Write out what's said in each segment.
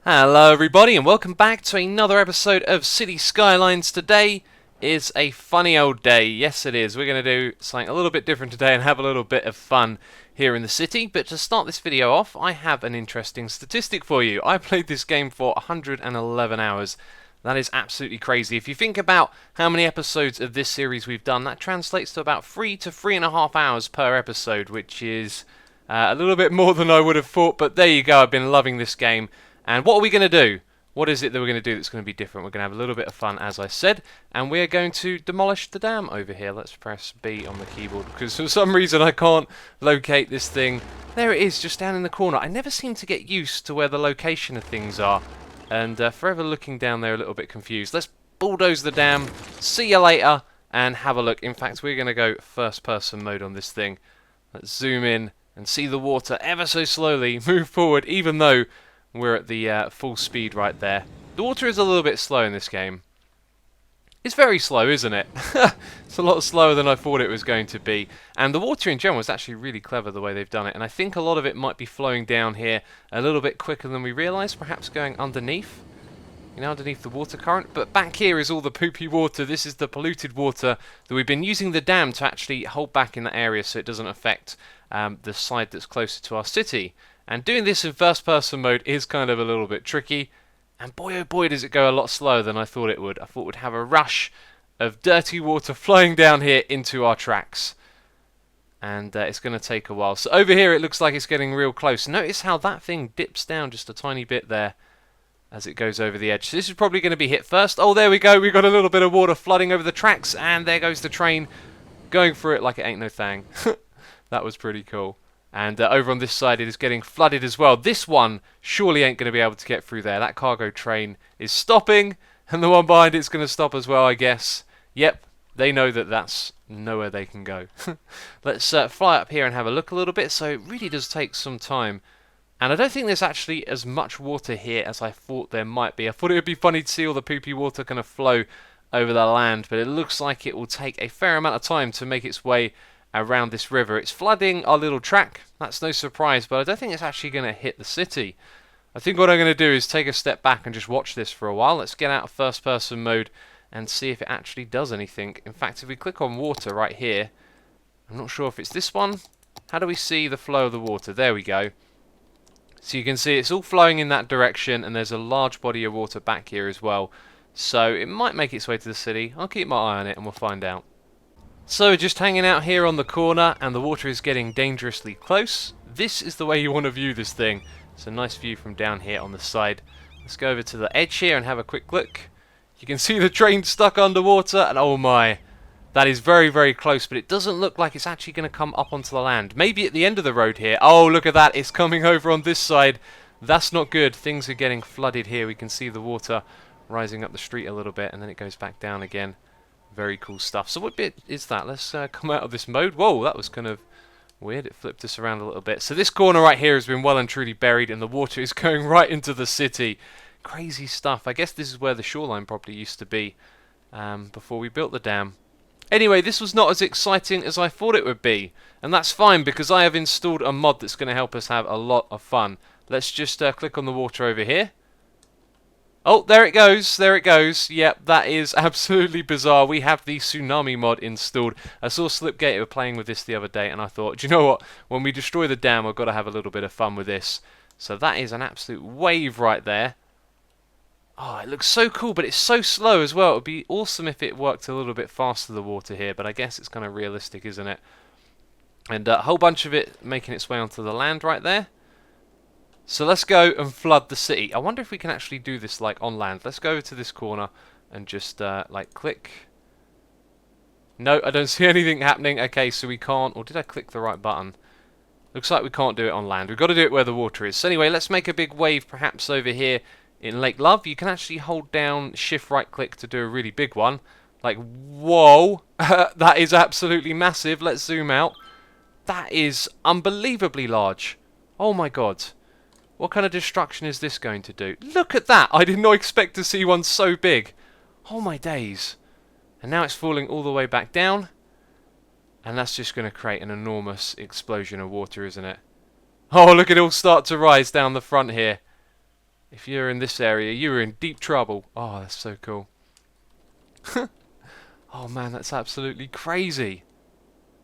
Hello everybody and welcome back to another episode of City Skylines. Today is a funny old day. Yes it is. We're going to do something a little bit different today and have a little bit of fun here in the city. But to start this video off, I have an interesting statistic for you. I played this game for 111 hours. That is absolutely crazy. If you think about how many episodes of this series we've done, that translates to about 3 to 3.5 hours per episode, which is a little bit more than I would have thought. But there you go. I've been loving this game. And what are we going to do? What is it that we're going to do that's going to be different? We're going to have a little bit of fun, as I said, and we're going to demolish the dam over here. Let's press B on the keyboard, because for some reason I can't locate this thing. There it is, just down in the corner. I never seem to get used to where the location of things are, and forever looking down there a little bit confused. Let's bulldoze the dam, see you later, and have a look. In fact, we're going to go first-person mode on this thing. Let's zoom in and see the water ever so slowly move forward, even though we're at the full speed right there. The water is a little bit slow in this game. It's very slow, isn't it? It's a lot slower than I thought it was going to be. And the water in general is actually really clever the way they've done it. And I think a lot of it might be flowing down here a little bit quicker than we realised. Perhaps going underneath. You know, underneath the water current. But back here is all the poopy water. This is the polluted water that we've been using the dam to actually hold back in that area so it doesn't affect the side that's closer to our city. And doing this in first-person mode is kind of a little bit tricky. And boy oh boy does it go a lot slower than I thought it would. I thought we'd have a rush of dirty water flowing down here into our tracks. And it's going to take a while. So over here it looks like it's getting real close. Notice how that thing dips down just a tiny bit there as it goes over the edge. So this is probably going to be hit first. Oh, there we go. We've got a little bit of water flooding over the tracks. And there goes the train going through it like it ain't no thing. That was pretty cool. And over on this side it is getting flooded as well. This one surely ain't going to be able to get through there. That cargo train is stopping, and the one behind it's going to stop as well, I guess. Yep, they know that that's nowhere they can go. Let's fly up here and have a look a little bit. So it really does take some time. And I don't think there's actually as much water here as I thought there might be. I thought it would be funny to see all the poopy water kind of flow over the land, but it looks like it will take a fair amount of time to make its way around this river. It's flooding our little track, that's no surprise, but I don't think it's actually going to hit the city. I think what I'm going to do is take a step back and just watch this for a while. Let's get out of first person mode and see if it actually does anything. In fact, if we click on water right here, I'm not sure if it's this one. How do we see the flow of the water? There we go. So you can see it's all flowing in that direction, and there's a large body of water back here as well. So it might make its way to the city. I'll keep my eye on it and we'll find out. So just hanging out here on the corner, and the water is getting dangerously close. This is the way you want to view this thing. It's a nice view from down here on the side. Let's go over to the edge here and have a quick look. You can see the train stuck underwater, and oh my, that is very, very close, but it doesn't look like it's actually going to come up onto the land. Maybe at the end of the road here. Oh, look at that, it's coming over on this side. That's not good. Things are getting flooded here. We can see the water rising up the street a little bit, and then it goes back down again. Very cool stuff. So what bit is that? Let's come out of this mode. Whoa, that was kind of weird. It flipped us around a little bit. So this corner right here has been well and truly buried, and the water is going right into the city. Crazy stuff. I guess this is where the shoreline probably used to be before we built the dam. Anyway, this was not as exciting as I thought it would be. And that's fine, because I have installed a mod that's going to help us have a lot of fun. Let's just click on the water over here. Oh, there it goes, there it goes. Yep, that is absolutely bizarre. We have the Tsunami mod installed. I saw Slipgate were playing with this the other day, and I thought, do you know what? When we destroy the dam, I've got to have a little bit of fun with this. So that is an absolute wave right there. Oh, it looks so cool, but it's so slow as well. It would be awesome if it worked a little bit faster, the water here, but I guess it's kind of realistic, isn't it? And a whole bunch of it making its way onto the land right there. So let's go and flood the city. I wonder if we can actually do this like on land. Let's go over to this corner and just like click. No, I don't see anything happening. Okay, so we can't, or did I click the right button? Looks like we can't do it on land. We've got to do it where the water is. So anyway, let's make a big wave perhaps over here in Lake Love. You can actually hold down shift right click to do a really big one. Like, whoa, that is absolutely massive. Let's zoom out. That is unbelievably large. Oh my god. What kind of destruction is this going to do? Look at that! I did not expect to see one so big. Oh my days. And now it's falling all the way back down. And that's just going to create an enormous explosion of water, isn't it? Oh, look at it all start to rise down the front here. If you're in this area, you're in deep trouble. Oh, that's so cool. Oh man, that's absolutely crazy.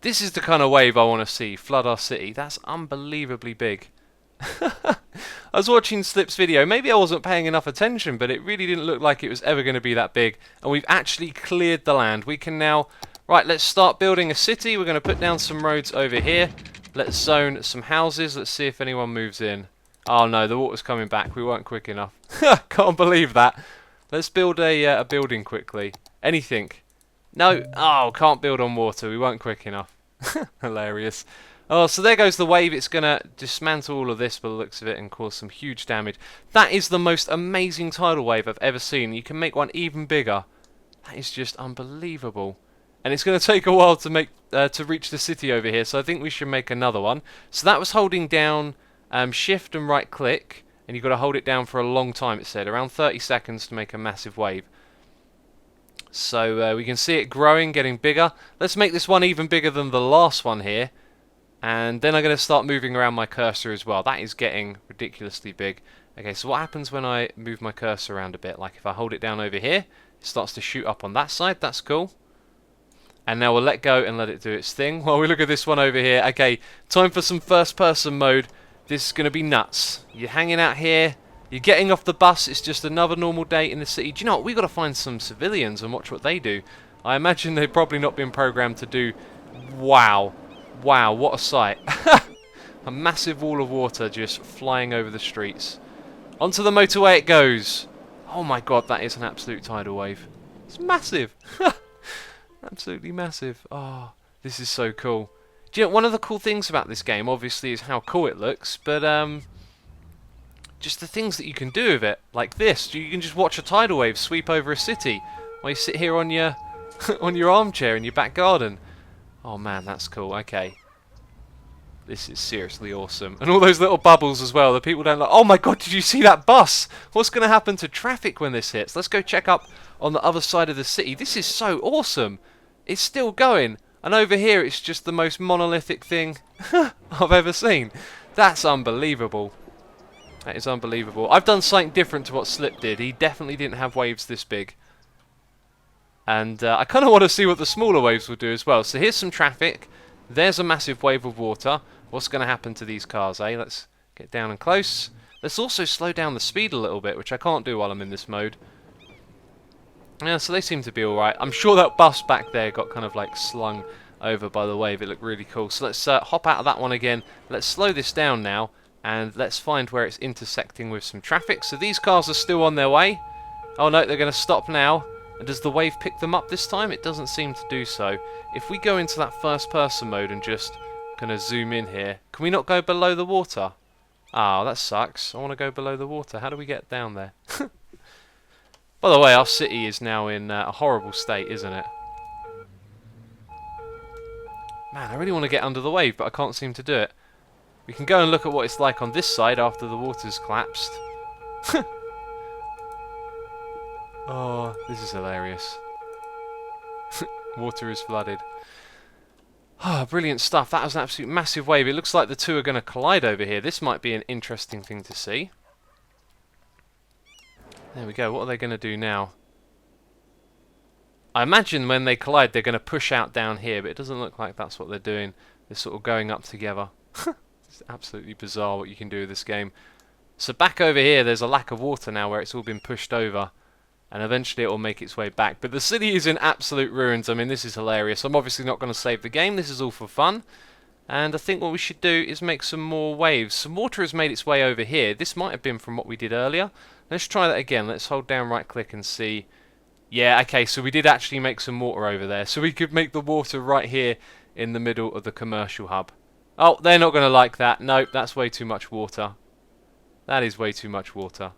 This is the kind of wave I want to see flood our city. That's unbelievably big. I was watching Slip's video. Maybe I wasn't paying enough attention, but it really didn't look like it was ever going to be that big. And we've actually cleared the land. We can now... Right, let's start building a city. We're going to put down some roads over here. Let's zone some houses. Let's see if anyone moves in. Oh no, the water's coming back. We weren't quick enough. Can't believe that. Let's build a building quickly. Anything. No. Oh, can't build on water. We weren't quick enough. Hilarious. Oh, so there goes the wave. It's going to dismantle all of this by the looks of it and cause some huge damage. That is the most amazing tidal wave I've ever seen. You can make one even bigger. That is just unbelievable. And it's going to take a while to make to reach the city over here, so I think we should make another one. So that was holding down shift and right click, and you've got to hold it down for a long time, it said. Around 30 seconds to make a massive wave. So we can see it growing, getting bigger. Let's make this one even bigger than the last one here. And then I'm going to start moving around my cursor as well. That is getting ridiculously big. Okay, so what happens when I move my cursor around a bit? Like if I hold it down over here, it starts to shoot up on that side. That's cool. And now we'll let go and let it do its thing while we look at this one over here. Okay, time for some first person mode. This is going to be nuts. You're hanging out here. You're getting off the bus. It's just another normal day in the city. Do you know what? We've got to find some civilians and watch what they do. I imagine they've probably not been programmed to do... Wow. Wow, what a sight. A massive wall of water just flying over the streets. Onto the motorway it goes. Oh my god, that is an absolute tidal wave. It's massive. Absolutely massive. Oh, this is so cool. Do you know, one of the cool things about this game, obviously, is how cool it looks, but just the things that you can do with it, like this. You can just watch a tidal wave sweep over a city while you sit here on your on your armchair in your back garden. Oh man, that's cool. Okay. This is seriously awesome. And all those little bubbles as well. The people don't like, oh my god, did you see that bus? What's going to happen to traffic when this hits? Let's go check up on the other side of the city. This is so awesome. It's still going. And over here, it's just the most monolithic thing I've ever seen. That's unbelievable. That is unbelievable. I've done something different to what Slip did. He definitely didn't have waves this big. And I kind of want to see what the smaller waves will do as well. So here's some traffic. There's a massive wave of water. What's going to happen to these cars, eh? Let's get down and close. Let's also slow down the speed a little bit, which I can't do while I'm in this mode. Yeah, so they seem to be alright. I'm sure that bus back there got kind of like slung over by the wave. It looked really cool. So let's hop out of that one again. Let's slow this down now. And let's find where it's intersecting with some traffic. So these cars are still on their way. Oh no, they're going to stop now. And does the wave pick them up this time? It doesn't seem to do so. If we go into that first person mode and just kind of zoom in here, can we not go below the water? Oh, that sucks. I want to go below the water. How do we get down there? By the way, our city is now in a horrible state, isn't it? Man, I really want to get under the wave, but I can't seem to do it. We can go and look at what it's like on this side after the water's collapsed. Oh, this is hilarious. Water is flooded. Ah, brilliant stuff. That was an absolute massive wave. It looks like the two are going to collide over here. This might be an interesting thing to see. There we go. What are they going to do now? I imagine when they collide, they're going to push out down here, but it doesn't look like that's what they're doing. They're sort of going up together. It's absolutely bizarre what you can do with this game. So back over here, there's a lack of water now where it's all been pushed over. And eventually it will make its way back. But the city is in absolute ruins. I mean, this is hilarious. I'm obviously not going to save the game. This is all for fun. And I think what we should do is make some more waves. Some water has made its way over here. This might have been from what we did earlier. Let's try that again. Let's hold down right click and see. Yeah, okay, so we did actually make some water over there. So we could make the water right here in the middle of the commercial hub. Oh, they're not going to like that. Nope, that's way too much water. That is way too much water.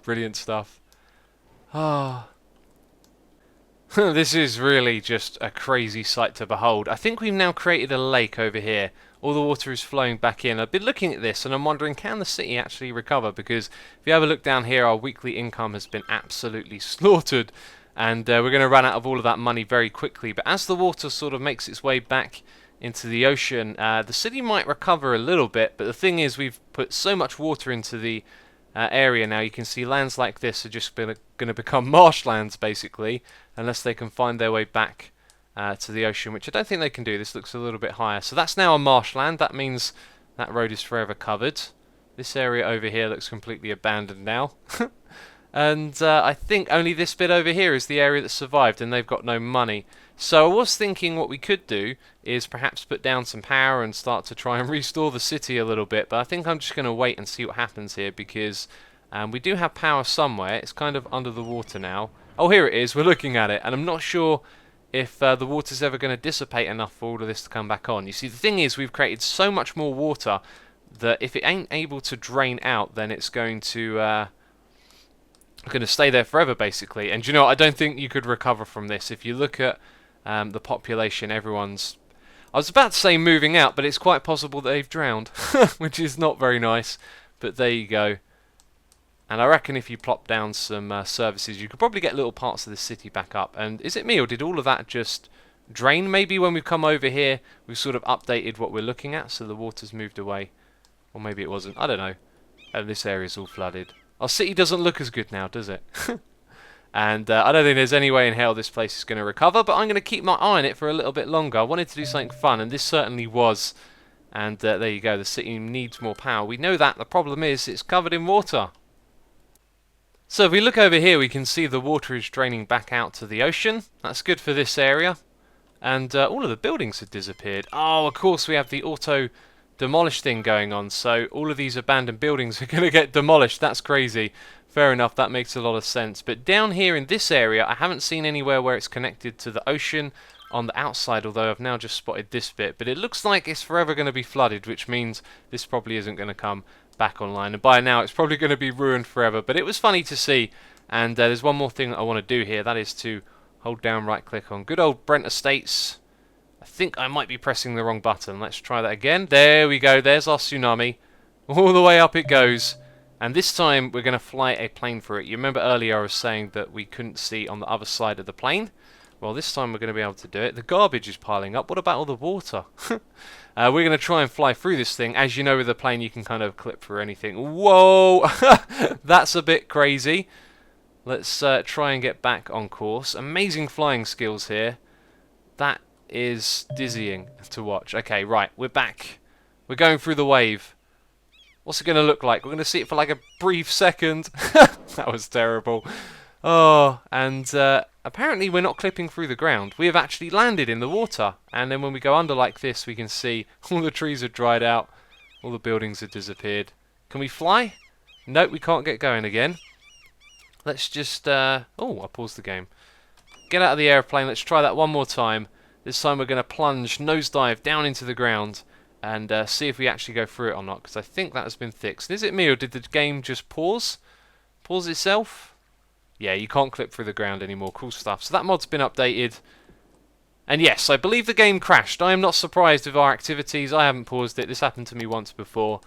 Brilliant stuff. Ah. This is really just a crazy sight to behold. I think we've now created a lake over here. All the water is flowing back in. I've been looking at this and I'm wondering, can the city actually recover? Because if you have a look down here, our weekly income has been absolutely slaughtered. And we're going to run out of all of that money very quickly. But as the water sort of makes its way back into the ocean, the city might recover a little bit. But the thing is, we've put so much water into the area now, you can see lands like this are just going to become marshlands, basically, unless they can find their way back to the ocean, which I don't think they can do. This looks a little bit higher. So that's now a marshland. That means that road is forever covered. This area over here looks completely abandoned now. And I think only this bit over here is the area that survived, and they've got no money. So I was thinking what we could do is perhaps put down some power and start to try and restore the city a little bit. But I think I'm just going to wait and see what happens here, because we do have power somewhere. It's kind of under the water now. Oh, here it is. We're looking at it, and I'm not sure if the water's ever going to dissipate enough for all of this to come back on. You see, the thing is, we've created so much more water that if it ain't able to drain out, then it's going to stay there forever, basically. And you know what? I don't think you could recover from this. If you look at the population, everyone's... I was about to say moving out, but it's quite possible that they've drowned, which is not very nice. But there you go. And I reckon if you plop down some services, you could probably get little parts of the city back up. And is it me, or did all of that just drain? Maybe when we've come over here, we've sort of updated what we're looking at, so the water's moved away. Or maybe it wasn't. I don't know. And this area's all flooded. Our city doesn't look as good now, does it? And I don't think there's any way in hell this place is going to recover, but I'm going to keep my eye on it for a little bit longer. I wanted to do something fun, and this certainly was. And there you go, the city needs more power. We know that. The problem is it's covered in water. So if we look over here, we can see the water is draining back out to the ocean. That's good for this area. And all of the buildings have disappeared. Oh, of course we have the auto demolish thing going on, so all of these abandoned buildings are going to get demolished. That's crazy. Fair enough, that makes a lot of sense. But down here in this area, I haven't seen anywhere where it's connected to the ocean on the outside, although I've now just spotted this bit. But it looks like it's forever going to be flooded, which means this probably isn't going to come back online. And by now, it's probably going to be ruined forever. But it was funny to see. And there's one more thing that I want to do here. That is to hold down right-click on good old Brent Estates. I think I might be pressing the wrong button. Let's try that again. There we go. There's our tsunami. All the way up it goes. And this time we're going to fly a plane for it. You remember earlier I was saying that we couldn't see on the other side of the plane? Well, this time we're going to be able to do it. The garbage is piling up. What about all the water? We're going to try and fly through this thing. As you know, with the plane you can kind of clip through anything. Whoa! That's a bit crazy. Let's try and get back on course. Amazing flying skills here. That is dizzying to watch. Okay, right, we're back. We're going through the wave. What's it going to look like? We're going to see it for like a brief second. That was terrible. Oh, and apparently we're not clipping through the ground. We have actually landed in the water. And then when we go under like this, we can see all the trees have dried out. All the buildings have disappeared. Can we fly? Nope, we can't get going again. Let's just... oh, I paused the game. Get out of the airplane. Let's try that one more time. This time we're going to plunge, nosedive down into the ground and see if we actually go through it or not, because I think that has been fixed. Is it me, or did the game just pause? Pause itself? Yeah, you can't clip through the ground anymore. Cool stuff. So that mod's been updated. And yes, I believe the game crashed. I am not surprised with our activities. I haven't paused it. This happened to me once before.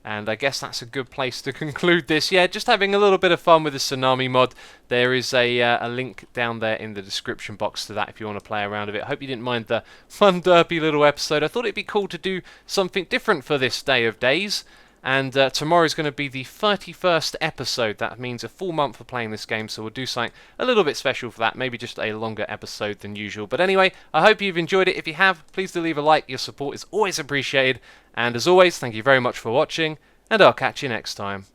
And I guess that's a good place to conclude this. Yeah, just having a little bit of fun with the Tsunami mod. There is a link down there in the description box to that if you want to play around with it. I hope you didn't mind the fun, derpy little episode. I thought it'd be cool to do something different for this day of days. And tomorrow is going to be the 31st episode. That means a full month of playing this game, so we'll do something a little bit special for that. Maybe just a longer episode than usual. But anyway, I hope you've enjoyed it. If you have, please do leave a like. Your support is always appreciated. And as always, thank you very much for watching, and I'll catch you next time.